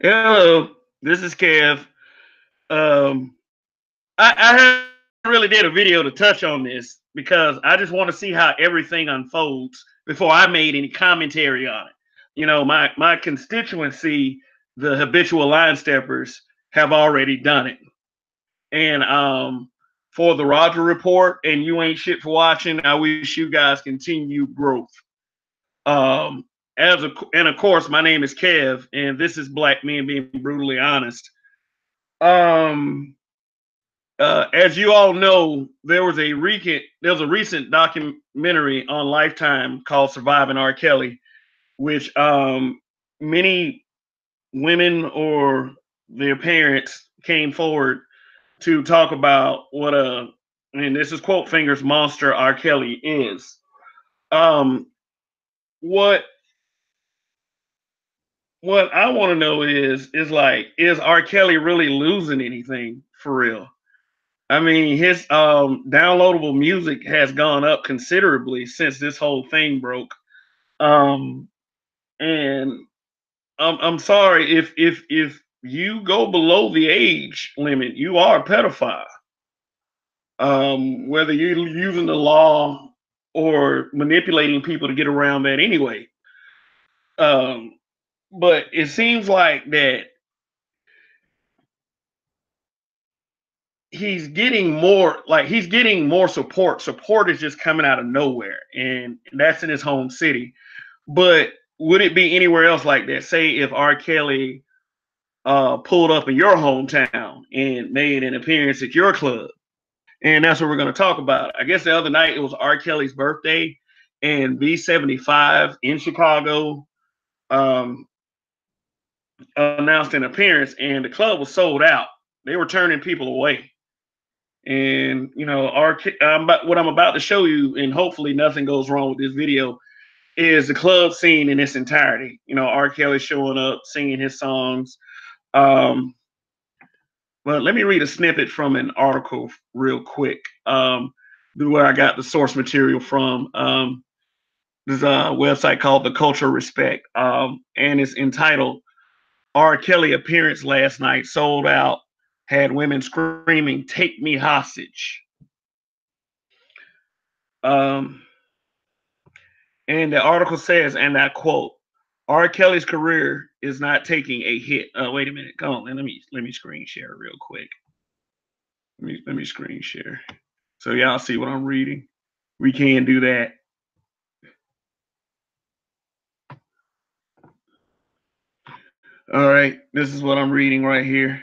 Hello, this is Kev. Um, I really did a video to touch on this because I just want to see how everything unfolds before I made any commentary on it. My constituency, the habitual line steppers, have already done it. And for the Roger Report and you ain't shit for watching, I wish you guys continued growth. And of course, my name is Kev, and this is Black Men Being Brutally Honest. Um, as you all know, there was a recent documentary on Lifetime called "Surviving R. Kelly," which many women or their parents came forward to talk about what and this is quote fingers monster R. Kelly is. Um, what what I want to know is like, is R. Kelly really losing anything for real? I mean, his downloadable music has gone up considerably since this whole thing broke. Um, and I'm sorry if you go below the age limit, you are a pedophile. Whether you're using the law or manipulating people to get around that anyway. Um, but it seems like that he's getting more support. Support is just coming out of nowhere, and that's in his home city. But would it be anywhere else like that? Say if R. Kelly pulled up in your hometown and made an appearance at your club, and that's what we're going to talk about. I guess the other night it was R. Kelly's birthday, and B75 in Chicago um, announced an appearance, and the club was sold out. They were turning people away. And what I'm about to show you, and hopefully nothing goes wrong with this video, is the club scene in its entirety. R. Kelly showing up, singing his songs. Um, but let me read a snippet from an article real quick. Where I got the source material from. There's a website called The Culture Respect, and it's entitled "R. Kelly Appearance Last Night Sold Out, Had Women Screaming, Take Me Hostage." Um, and the article says, and I quote, R. Kelly's career is not taking a hit. Wait a minute. Come on, let me screen share real quick. Let me screen share. So y'all see what I'm reading. We can do that. All right, this is what I'm reading right here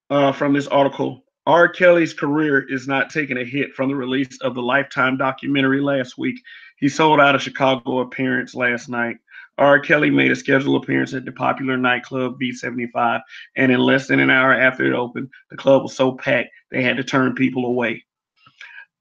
from this article. R. Kelly's career is not taking a hit from the release of the Lifetime documentary last week. He sold out a Chicago appearance last night. R. Kelly made a scheduled appearance at the popular nightclub B75, and in less than an hour after it opened, the club was so packed they had to turn people away.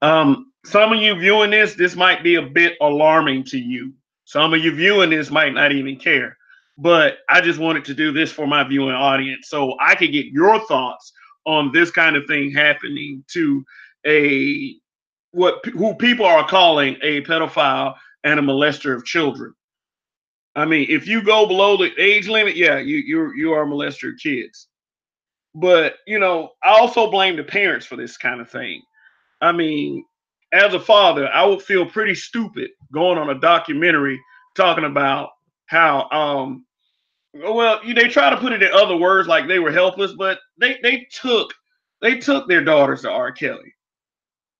Some of you viewing this might be a bit alarming to you. Some of you viewing this might not even care. But I just wanted to do this for my viewing audience so I could get your thoughts on this kind of thing happening to who people are calling a pedophile and a molester of children. I mean, if you go below the age limit, yeah, you are a molester of kids. But I also blame the parents for this kind of thing. I mean, as a father, I would feel pretty stupid going on a documentary talking about how well, they try to put it in other words like they were helpless, but they took their daughters to R. Kelly.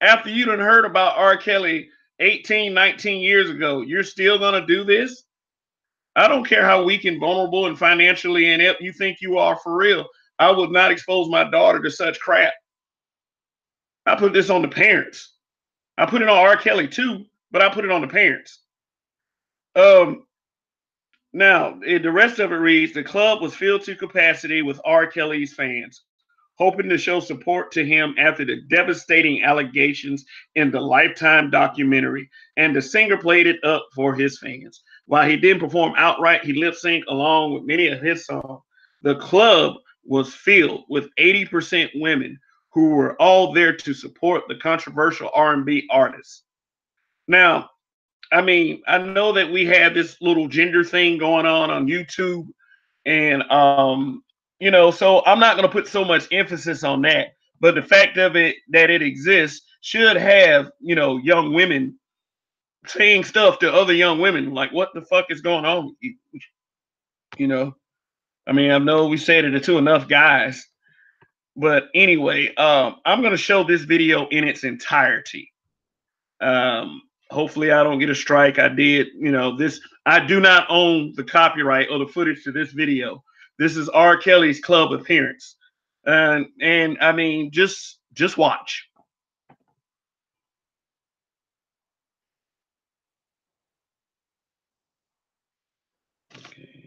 After you done heard about R. Kelly 18, 19 years ago, you're still gonna do this? I don't care how weak and vulnerable and financially inept you think you are for real. I would not expose my daughter to such crap. I put this on the parents. I put it on R. Kelly too, but I put it on the parents. Um, Now, the rest of it reads, the club was filled to capacity with R. Kelly's fans, hoping to show support to him after the devastating allegations in the Lifetime documentary, and the singer played it up for his fans. While he didn't perform outright, he lip synced along with many of his songs. The club was filled with 80% women who were all there to support the controversial R&B artist. Now, I mean, I know that we have this little gender thing going on YouTube, And you know, so I'm not going to put so much emphasis on that. But the fact of it that it exists should have, you know, young women saying stuff to other young women like, "What the fuck is going on with you?" You know, I mean, I know we said it to enough guys, but anyway, I'm going to show this video in its entirety. Um, Hopefully, I don't get a strike. I did, you know, this. I do not own the copyright or the footage to this video. This is R. Kelly's club appearance, and I mean, just watch. Okay.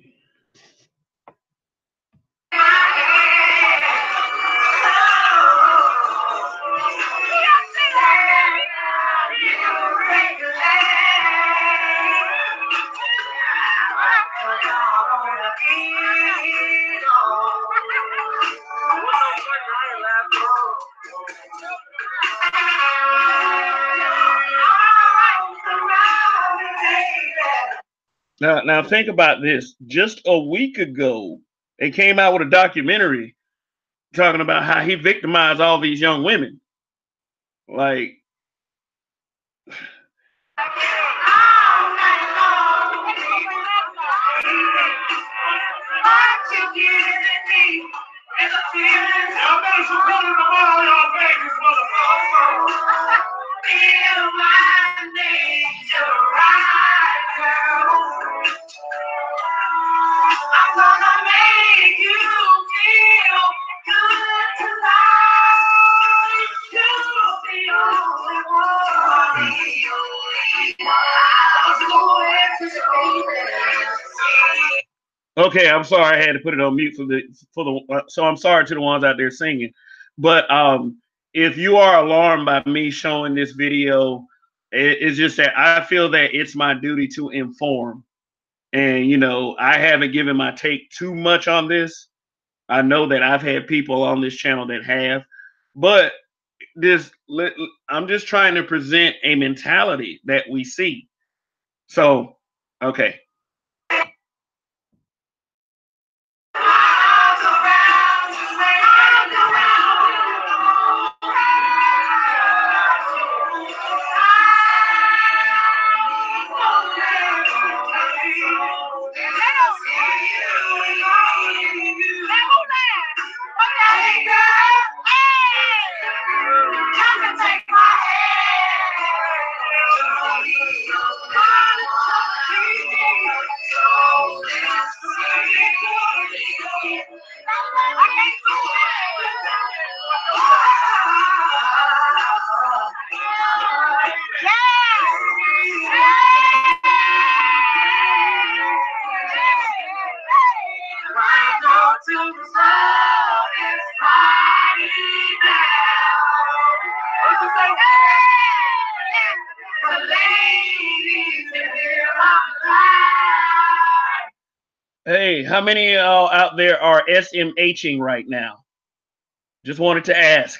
Now think about this. Just a week ago, they came out with a documentary talking about how he victimized all these young women. Like, okay, I'm sorry I had to put it on mute for the so I'm sorry to the ones out there singing. But if you are alarmed by me showing this video, it's just that I feel that it's my duty to inform. And you know, I haven't given my take too much on this. I know that I've had people on this channel that have, but this I'm just trying to present a mentality that we see. So, okay. Hey, how many out there are SMHing right now? Just wanted to ask.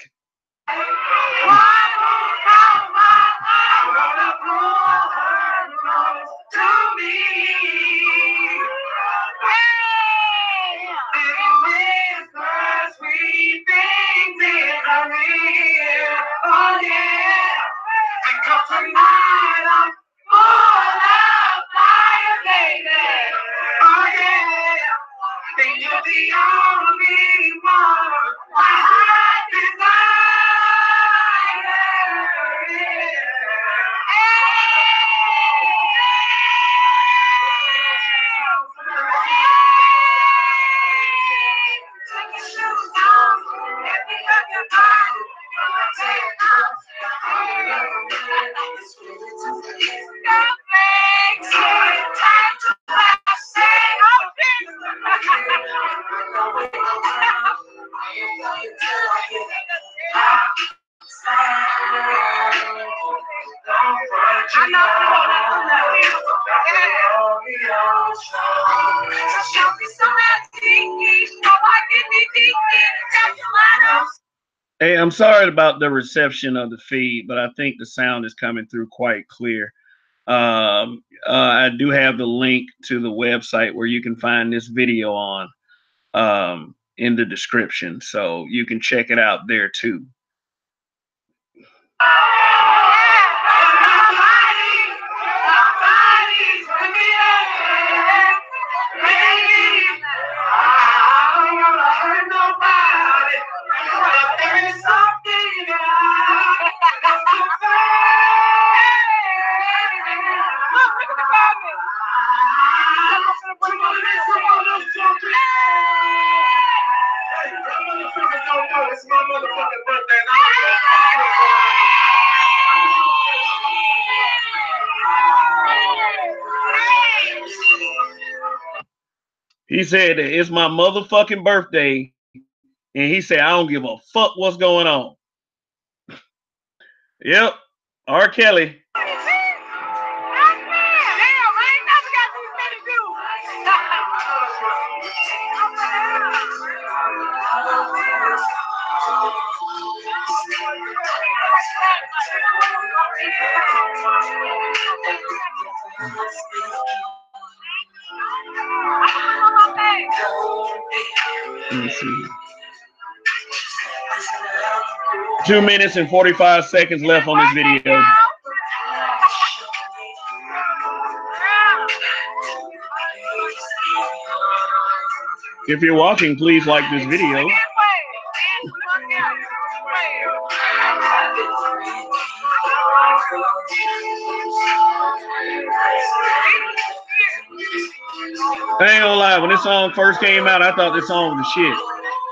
Hey, I'm sorry about the reception of the feed, but I think the sound is coming through quite clear. I do have the link to the website where you can find this video on in the description, so you can check it out there too. It's my motherfucking birthday. He said that it's my motherfucking birthday, and he said I don't give a fuck what's going on. Yep, R. Kelly. Let me see. 2 minutes and 45 seconds left on this video. If you're watching, please like this video. I ain't gonna lie, when this song first came out, I thought this song was the shit.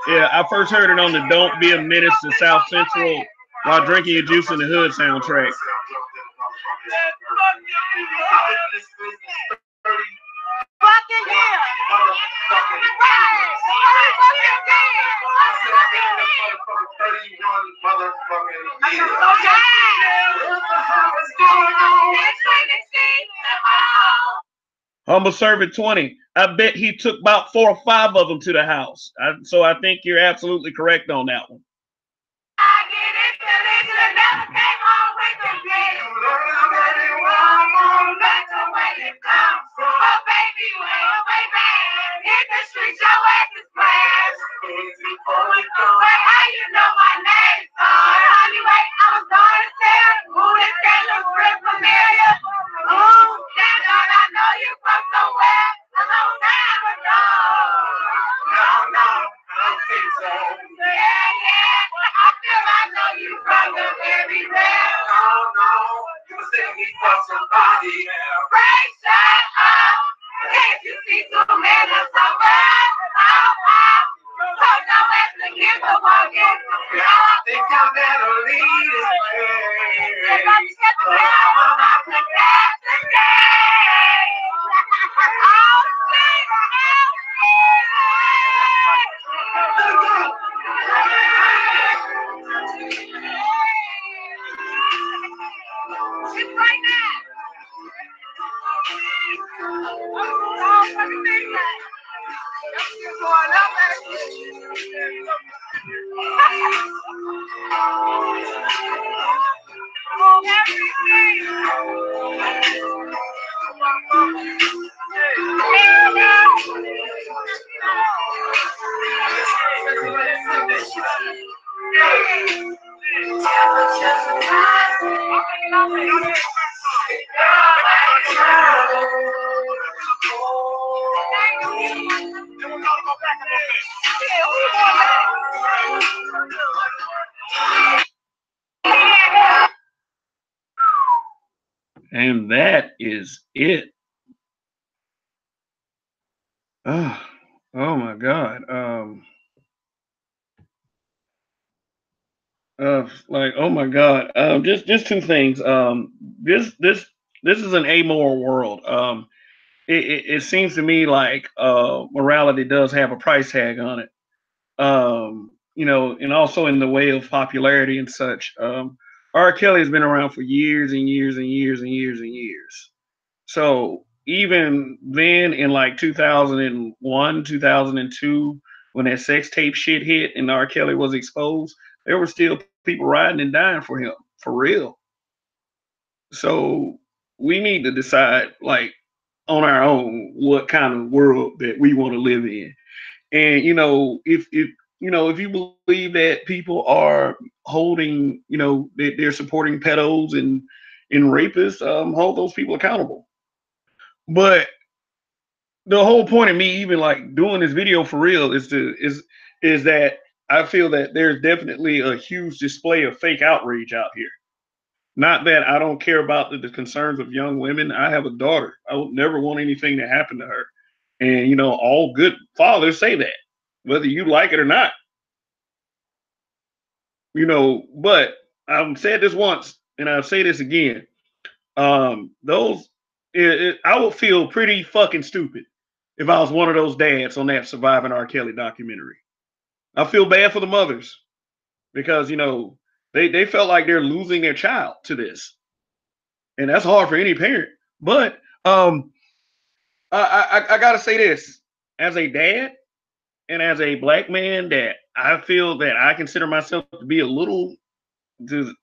Yeah, I first heard it on the Don't Be a Menace to South Central While Drinking Your Juice in the Hood soundtrack. Humble Servant 20. I bet he took about 4 or 5 of them to the house. So I think you're absolutely correct on that one. And that is it. Oh my God. Like, oh my God. Just 2 things. This is an amoral world. It seems to me like morality does have a price tag on it. You know, and also in the way of popularity and such. R. Kelly has been around for years and years and years and years and years. So even then, in like 2001, 2002, when that sex tape shit hit and R. Kelly was exposed, there were still people riding and dying for him, for real. So we need to decide like on our own what kind of world that we want to live in. And if you believe that people are holding, they're supporting pedos and rapists, hold those people accountable. But the whole point of me even like doing this video for real is that I feel that there's definitely a huge display of fake outrage out here. Not that I don't care about the concerns of young women. I have a daughter. I would never want anything to happen to her. And all good fathers say that, whether you like it or not. But I've said this once and I'll say this again. Those I would feel pretty fucking stupid if I was one of those dads on that Surviving R. Kelly documentary. I feel bad for the mothers because they felt like they're losing their child to this, and that's hard for any parent. But I gotta say this as a dad and as a black man that I feel that I consider myself to be a little to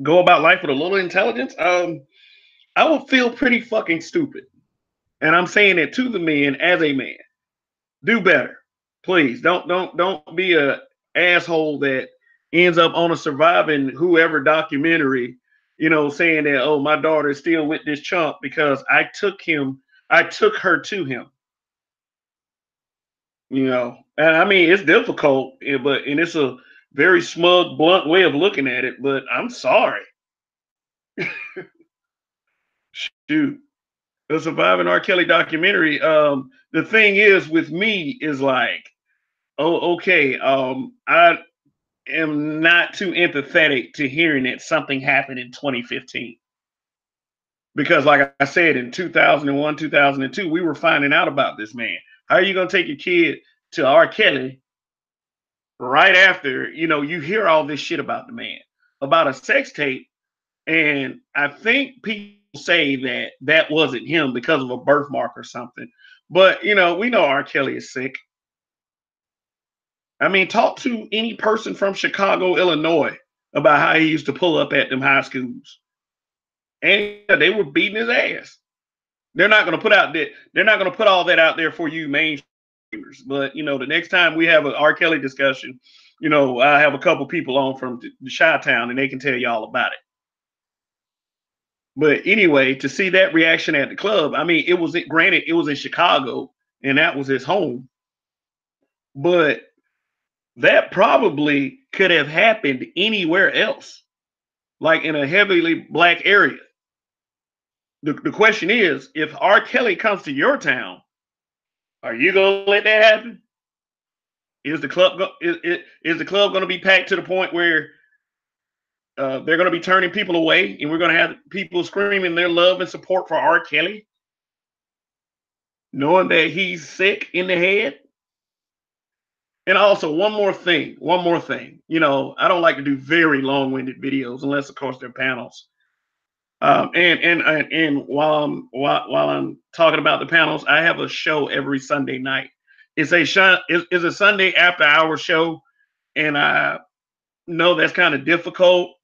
go about life with a little intelligence. I would feel pretty fucking stupid, and I'm saying it to the men as a man. Do better, please. Don't be a asshole that ends up on a Surviving Whoever documentary, saying that, oh, my daughter is still with this chump because I took her to him. And I mean it's difficult, and it's a very smug, blunt way of looking at it. But I'm sorry, shoot. The Surviving R. Kelly documentary. The thing is with me is like, oh, okay. I am not too empathetic to hearing that something happened in 2015 because, like I said, in 2001, 2002, we were finding out about this man. How are you gonna take your kid to R. Kelly right after you hear all this shit about the man, about a sex tape? And I think people say that that wasn't him because of a birthmark or something. But we know R. Kelly is sick. I mean, talk to any person from Chicago, Illinois, about how he used to pull up at them high schools, and they were beating his ass. They're not going to put out that. They're not going to put all that out there for you mainstreamers. But the next time we have an R. Kelly discussion, I have a couple people on from the Chi-Town, and they can tell you all about it. But anyway, to see that reaction at the club, I mean, granted, it was in Chicago and that was his home, but that probably could have happened anywhere else, like in a heavily black area. The question is, if R. Kelly comes to your town, are you gonna let that happen? Is the club going to be packed to the point where they're going to be turning people away, and we're going to have people screaming their love and support for R. Kelly, knowing that he's sick in the head? And also, one more thing. I don't like to do very long-winded videos unless, of course, they're panels. And while I'm talking about the panels, I have a show every Sunday night. It's a Sunday after hour show, and I know that's kind of difficult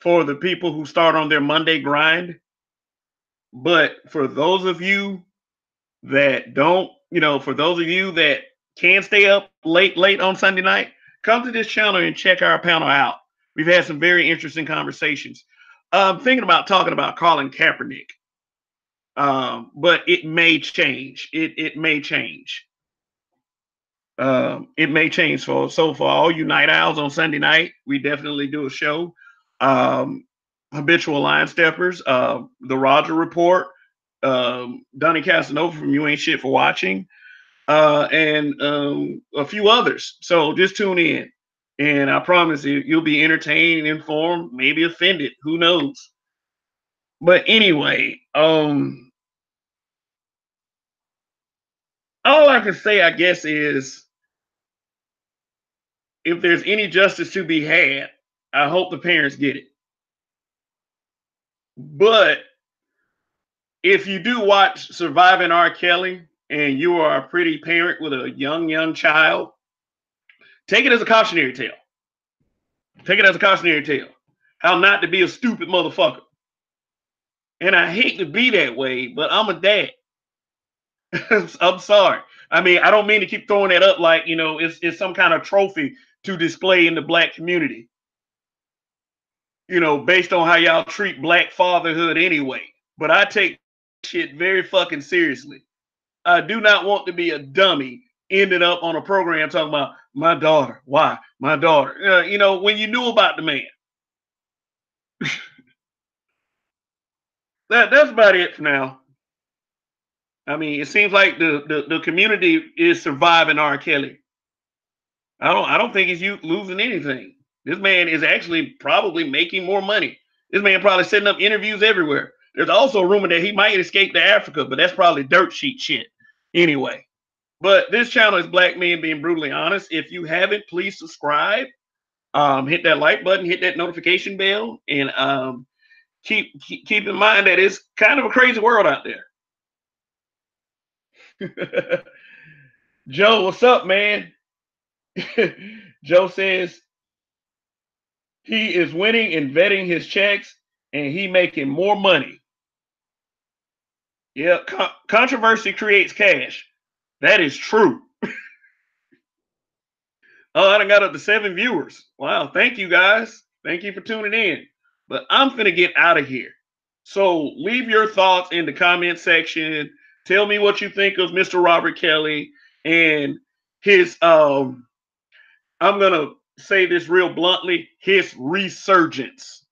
for the people who start on their Monday grind. But for those of you that don't, for those of you that can stay up late on Sunday night, come to this channel and check our panel out. We've had some very interesting conversations. I'm thinking about talking about Colin Kaepernick, but it may change. It may change. It may change. For all you night owls on Sunday night, we definitely do a show. Habitual line steppers, the Roger Report, Donnie Casanova from You Ain't Shit for Watching, and a few others. So just tune in, and I promise you'll be entertained, informed, maybe offended. Who knows? But anyway, all I can say, I guess, is if there's any justice to be had, I hope the parents get it. But if you do watch Surviving R. Kelly and you are a pretty parent with a young child, take it as a cautionary tale. Take it as a cautionary tale. How not to be a stupid motherfucker. And I hate to be that way, but I'm a dad. I'm sorry. I mean, I don't mean to keep throwing that up like, it's some kind of trophy to display in the black community, based on how y'all treat black fatherhood anyway. But I take shit very fucking seriously. I do not want to be a dummy ended up on a program talking about my daughter. Why? My daughter. When you knew about the man. That's about it for now. I mean, it seems like the community is surviving R. Kelly. I don't think he's losing anything. This man is actually probably making more money. This man probably setting up interviews everywhere. There's also a rumor that he might escape to Africa, but that's probably dirt sheet shit. Anyway, but this channel is Black Men Being Brutally Honest. If you haven't, please subscribe. Hit that like button, hit that notification bell, and keep in mind that it's kind of a crazy world out there. Joe, what's up, man? Joe says he is winning and vetting his checks, and he making more money. Yeah, controversy creates cash. That is true. Oh, I done got up to 7 viewers. Wow, thank you guys. Thank you for tuning in. But I'm finna get out of here. So leave your thoughts in the comment section. Tell me what you think of Mr. Robert Kelly and his I'm gonna say this real bluntly, his resurgence.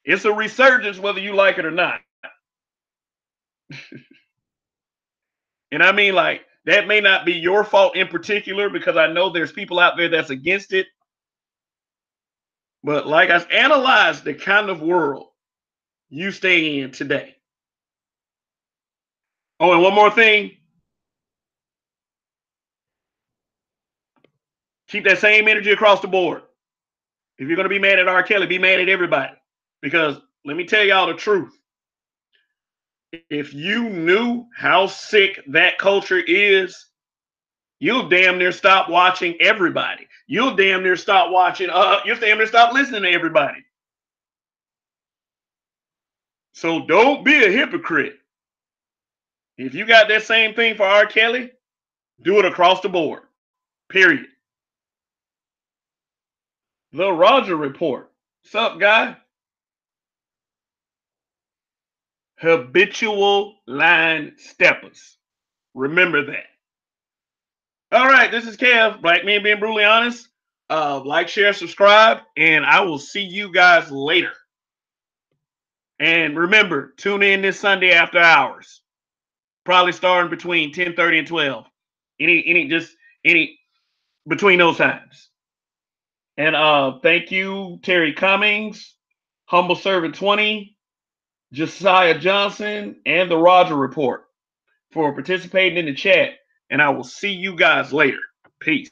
It's a resurgence whether you like it or not. And I mean, like, that may not be your fault in particular, because I know there's people out there that's against it. But like, I've analyzed the kind of world you stay in today. Oh, and one more thing. Keep that same energy across the board. If you're going to be mad at R. Kelly, be mad at everybody. Because let me tell y'all the truth. If you knew how sick that culture is, you'll damn near stop watching everybody. You'll damn near stop watching, you'll damn near stop listening to everybody. So don't be a hypocrite. If you got that same thing for R. Kelly, do it across the board. Period. The Roger Report. What's up, guy? Habitual line steppers. Remember that. All right, this is Kev, Black Men Being Brutally Honest. Like, share, subscribe, and I will see you guys later. And remember, tune in this Sunday after hours. Probably starting between 10:30 and 12. Any between those times. And thank you, Terry Cummings, Humble Servant 20, Josiah Johnson, and the Roger Report for participating in the chat. And I will see you guys later. Peace.